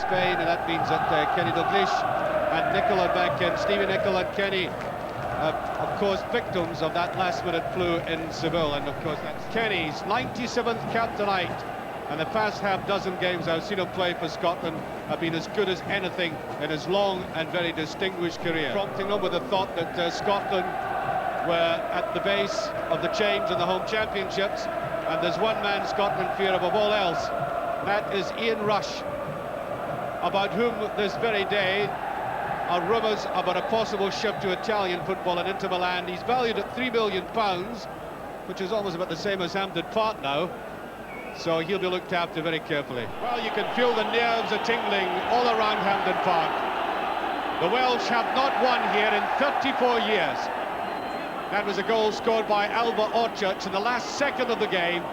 Spain, and that means that Kenny Dalglish and Nicol are back in. Stevie Nicol and Kenny, of course, victims of that last-minute flu in Seville, and of course that's Kenny's 97th cap tonight. And the past half-dozen games I've seen him play for Scotland have been as good as anything in his long and very distinguished career. Prompting him with the thought that Scotland were at the base of the change in the home championships, and there's one man Scotland fear above all else. That is Ian Rush, about whom this very day are rumours about a possible shift to Italian football and Inter Milan. He's valued at £3 million, which is almost about the same as Hampden Park now. So he'll be looked after very carefully. Well, you can feel the nerves are tingling all around Hampden Park. The Welsh have not won here in 34 years. That was a goal scored by Alba Orchard in the last second of the game.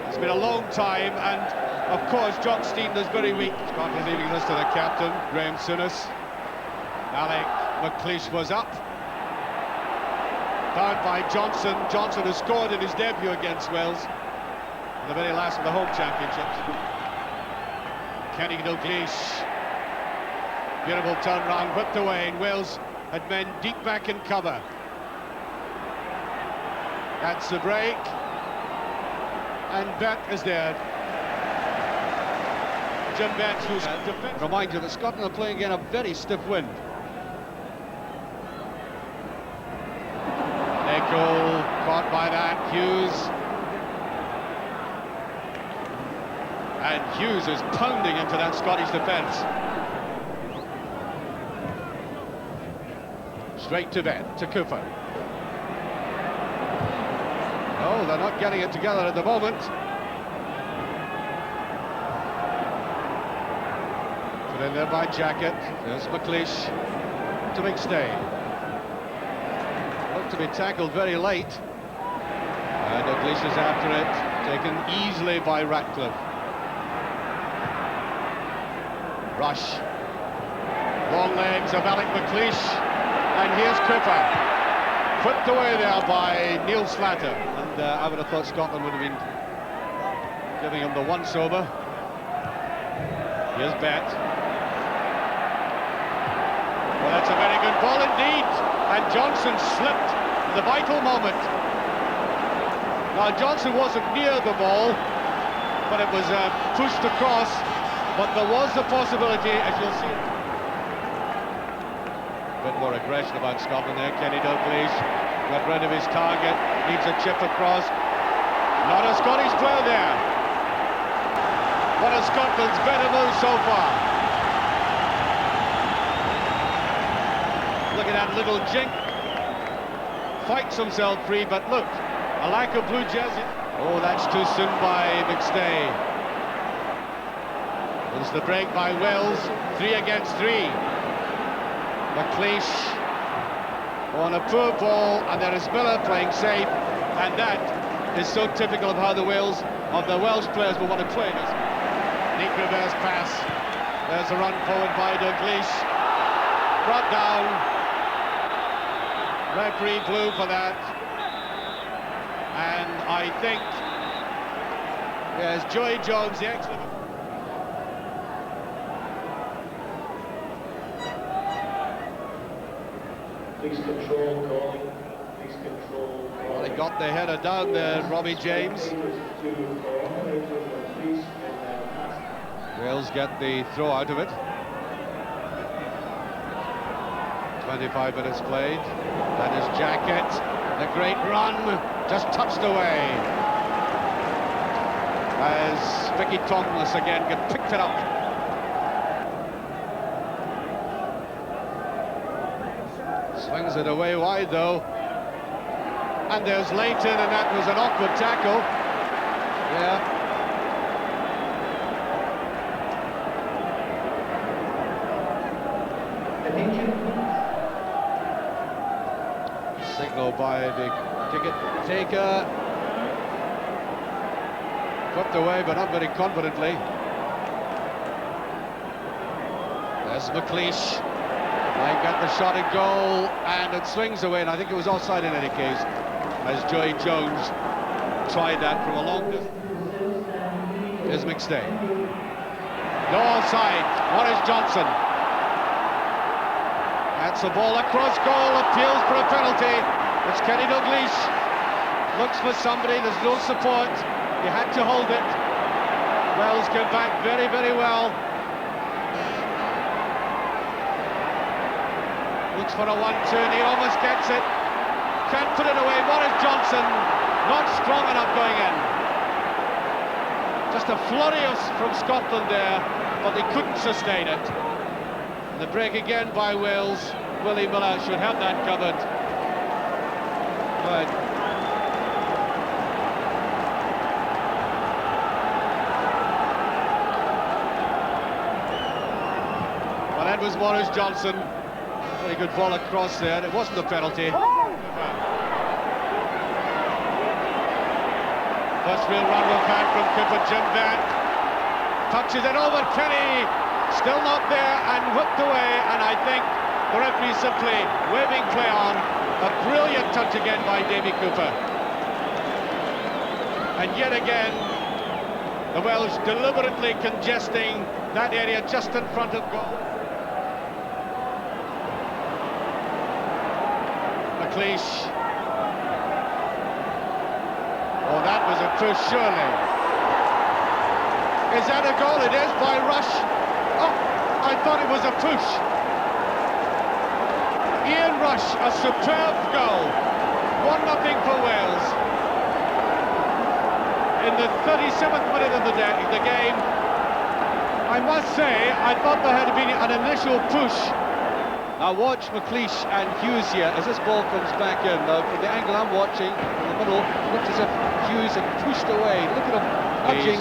It's been a long time, and of course Johnston is very weak. Scotland leaving this to the captain, Graeme Souness. McLeish was up. Down by Johnston. Johnston has scored in his debut against Wales in the very last of the home championships. Kenny Dalglish. Beautiful turn round, whipped away, and Wales had men deep back in cover. That's the break. And Bett is there. Jim Bett, who's remind you that Scotland are playing in a very stiff wind. Nicol caught by that, Hughes. And Hughes is pounding into that Scottish defence. Straight to Bett, to Cooper. Oh, they're not getting it together at the moment. Put in there by Jacket. There's McLeish to McStay. Looked to be tackled very late. And Dalglish is after it, taken easily by Ratcliffe. Rush. Long legs of McLeish. And here's Cooper. Put away there by Neil Slater. And I would have thought Scotland would have been giving him the once-over. Here's Bett. Well, that's a very good ball indeed. And Johnston slipped at the vital moment. Now, Johnston wasn't near the ball, but it was pushed across. But there was the possibility, as you'll see. A bit more aggression about Scotland there. Kenny Dalglish got rid of his target, needs a chip across. Not a Scottish player there. One of Scotland's better moves so far. Look at that little jink. Fights himself free, but look, a lack of blue jersey. Oh, that's too soon by McStay. There's the break by Wales, 3 against 3. McLeish on a poor ball, and there is Miller playing safe, and that is so typical of how the Welsh players will want to play this. Neat reverse pass. There's a run forward by Dalglish. Brought down. Referee blew for that. And I think there's Joey Jones, the excellent. Please control calling. Please control calling. Well, he got the header down there, Robbie James. Wales get the throw out of it. 25 minutes played. That is Jacket. The great run, just touched away. As Vicky Thomas again picked it up. Swings it away wide though. And there's Leighton, and that was an awkward tackle. Yeah. Signal by the ticket taker. Put away, but not very confidently. There's McLeish. I got the shot at goal, and it swings away, and I think it was offside in any case, as Joey Jones tried that from a long distance. Here's McStay. No offside. What is Johnson? That's the ball across goal, appeals for a penalty. It's Kenny Dalglish. Looks for somebody, there's no support. He had to hold it. Wells came back very, very well. Looks for a 1-2 and he almost gets it. Can't put it away. What is Johnson? Not strong enough going in. Just a flurry from Scotland there, but they couldn't sustain it. And the break again by Wales. Willie Miller should have that covered. But well, that was Maurice Johnson. Very good ball across there. It wasn't a penalty. First real run we've had from Cooper. Jim Bett touches it over Kenny. Still not there and whipped away. And I think the referee simply waving play on. A brilliant touch again by Davie Cooper. And yet again, the Welsh deliberately congesting that area just in front of goal. McLeish. Oh, that was a push, surely. Is that a goal? It is by Rush. Oh, I thought it was a push. Ian Rush, a superb goal. 1-0 for Wales. In the 37th minute of the game, I must say, I thought there had been an initial push. Now watch McLeish and Hughes here as this ball comes back in. Now from the angle I'm watching, in the middle, it looks as if Hughes had pushed away. Look at him nudging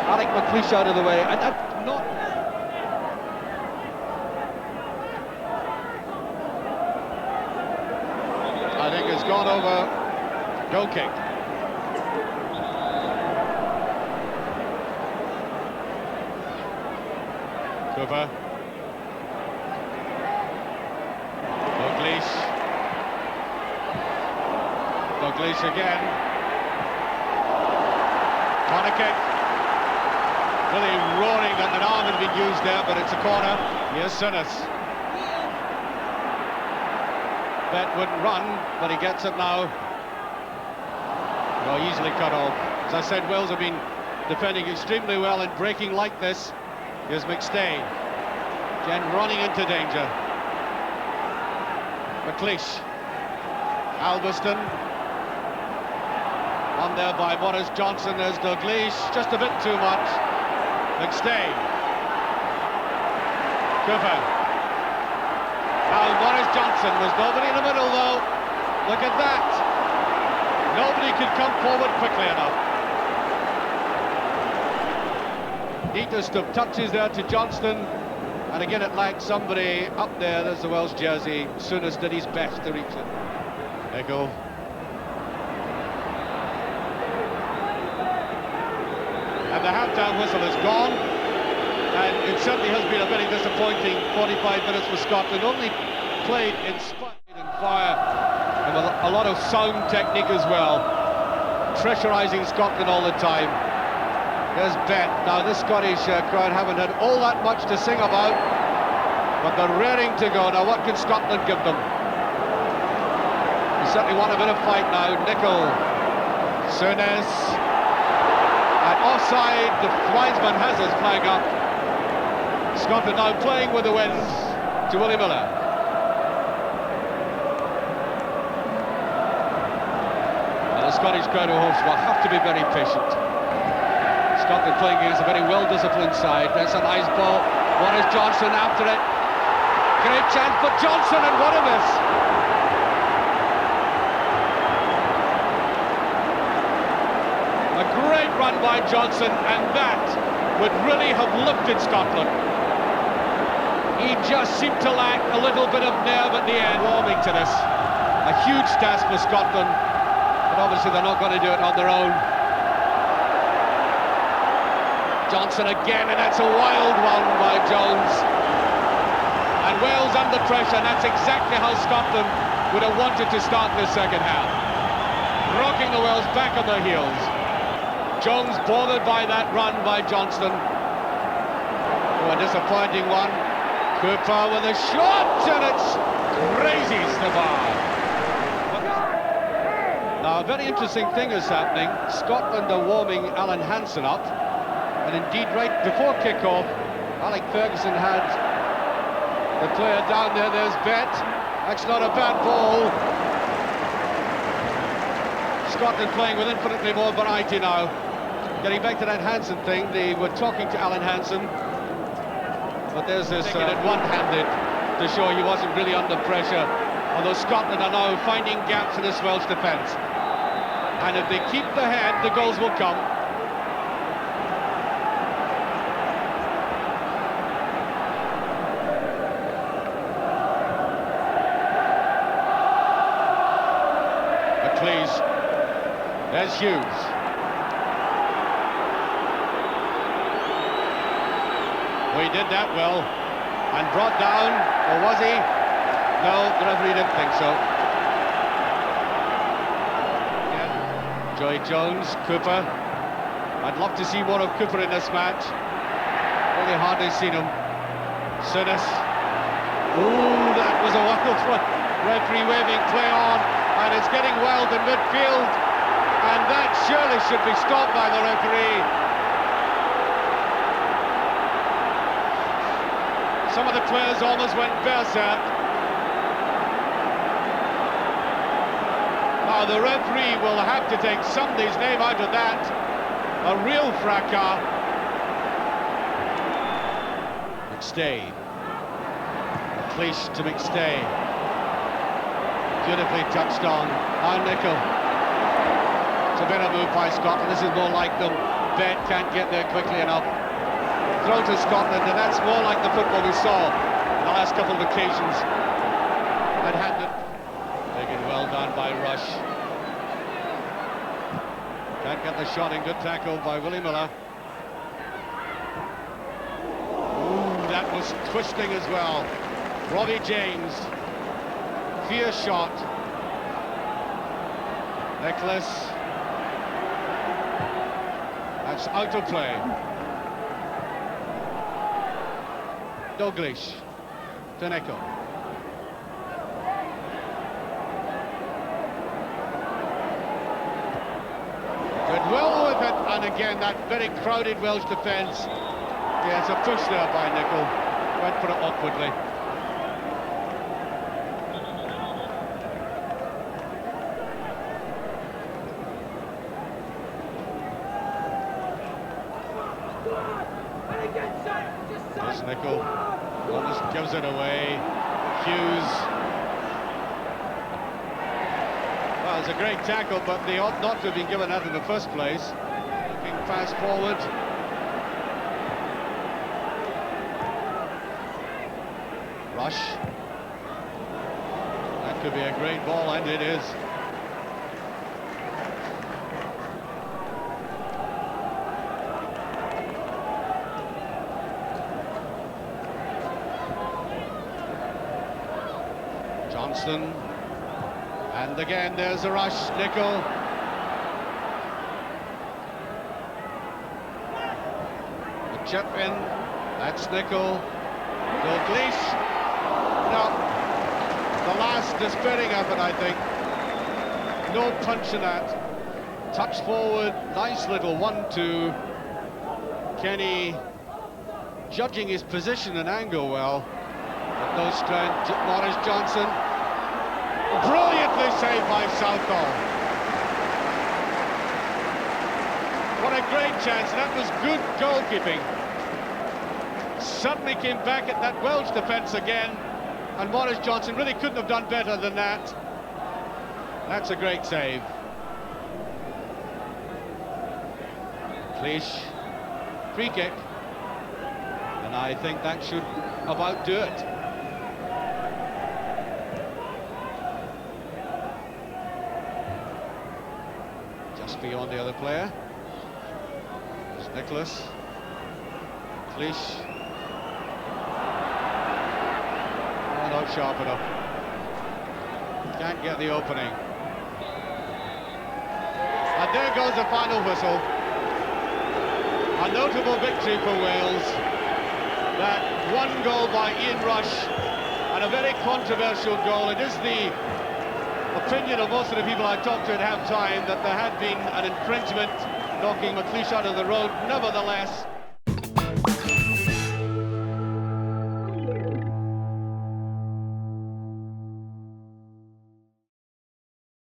Alec McLeish out of the way. And that's not... I think it's gone over. Goal kick. Cooper. Dalglish again. Corner kick. Really roaring that an arm had been used there, but it's a corner. Here's Souness. Bett wouldn't run, but he gets it now. Well, easily cut off. As I said, Wales have been defending extremely well and breaking like this. Here's McStay. Again running into danger. McLeish. Albiston. On there by Maurice Johnson. There's Dalglish. Just a bit too much. McStay. Cooper. Now Maurice Johnson. There's nobody in the middle though. Look at that. Nobody could come forward quickly enough. Neatest of touches there to Johnston. And again it lacked somebody up there. There's the Welsh jersey. Souness did his best to reach it. Nicol. And the half-time whistle is gone. And it certainly has been a very disappointing 45 minutes for Scotland. Only played in spite and fire. And with a lot of sound technique as well. Pressurising Scotland all the time. There's Bett. Now this Scottish crowd haven't had all that much to sing about, but they're raring to go. Now what can Scotland give them? They certainly want a bit of fight now. Nicol. Souness. And offside, the linesman has his flag up. Scotland now playing with the wind to Willie Miller. And the Scottish crowd who hosts will have to be very patient. Scotland playing against a very well-disciplined side. That's a nice ball. Maurice Johnson after it. Great chance for Johnson, and what a miss. A great run by Johnson, and that would really have lifted Scotland. He just seemed to lack a little bit of nerve at the end. Warming to this. A huge task for Scotland, but obviously they're not going to do it on their own. Johnson again, and that's a wild one by Jones. And Wales under pressure, and that's exactly how Scotland would have wanted to start this second half. Rocking the Wales back on their heels. Jones bothered by that run by Johnston. a disappointing one. Cooper with a shot, and it's grazes the bar. Now, a very interesting thing is happening. Scotland are warming Alan Hansen up, and indeed, right before kick-off, Alec Ferguson had the player down there. There's Bett. That's not a bad ball. Scotland playing with infinitely more variety now. Getting back to that Hansen thing, they were talking to Alan Hansen, but there's this one-handed to show he wasn't really under pressure, although Scotland are now finding gaps in this Welsh defence. And if they keep the head, the goals will come. McLeish, there's Hughes. We did that well, and brought down, or was he? No, the referee didn't think so. Yeah. Joy Jones, Cooper. I'd love to see more of Cooper in this match. Only hardly seen him. Souness. Ooh, that was a wild one. Referee waving play on, and it's getting wild in midfield, and that surely should be stopped by the referee. Some of the players almost went berserk. Now the referee will have to take somebody's name out of that. A real fracas. McStay. McLeish to McStay. Beautifully touched on. Now Nicol. It's a better move by Scotland. This is more like them. Bett can't get there quickly enough. Throw to Scotland, and that's more like the football we saw the last couple of occasions. And Hampden, taken well done by Rush. Can't get the shot in. Good tackle by Willie Miller. Ooh, that was twisting as well. Robbie James, fierce shot. McLeish. That's out of play. Dalglish to Nicol. Goodwill with it, and again that very crowded Welsh defence. Yeah, it's a push there by Nicol. Went for it awkwardly. There's Nicol. Almost gives it away. Hughes. Well, it's a great tackle, but they ought not to have been given that in the first place. Looking fast forward. Rush. That could be a great ball, and it is. Johnston, and again there's a rush. Nicol. The chip in, that's Nicol. Dalglish. No, the last despairing effort, I think. No punch in that. Touch forward, nice little 1-2. Kenny judging his position and angle well. But no strength. Morris Johnson. Brilliantly saved by Southall. What a great chance. That was good goalkeeping. Suddenly came back at that Welsh defence again, and Morris Johnson really couldn't have done better than that. That's a great save. McLeish, free kick, and I think that should about do it. Just beyond the other player. There's Nicholas. McLeish. Oh, not sharp enough. Can't get the opening. And there goes the final whistle. A notable victory for Wales. that one goal by Ian Rush, and a very controversial goal. It is the opinion of most of the people I talked to at half-time that there had been an infringement, knocking McLeish out of the road. Nevertheless,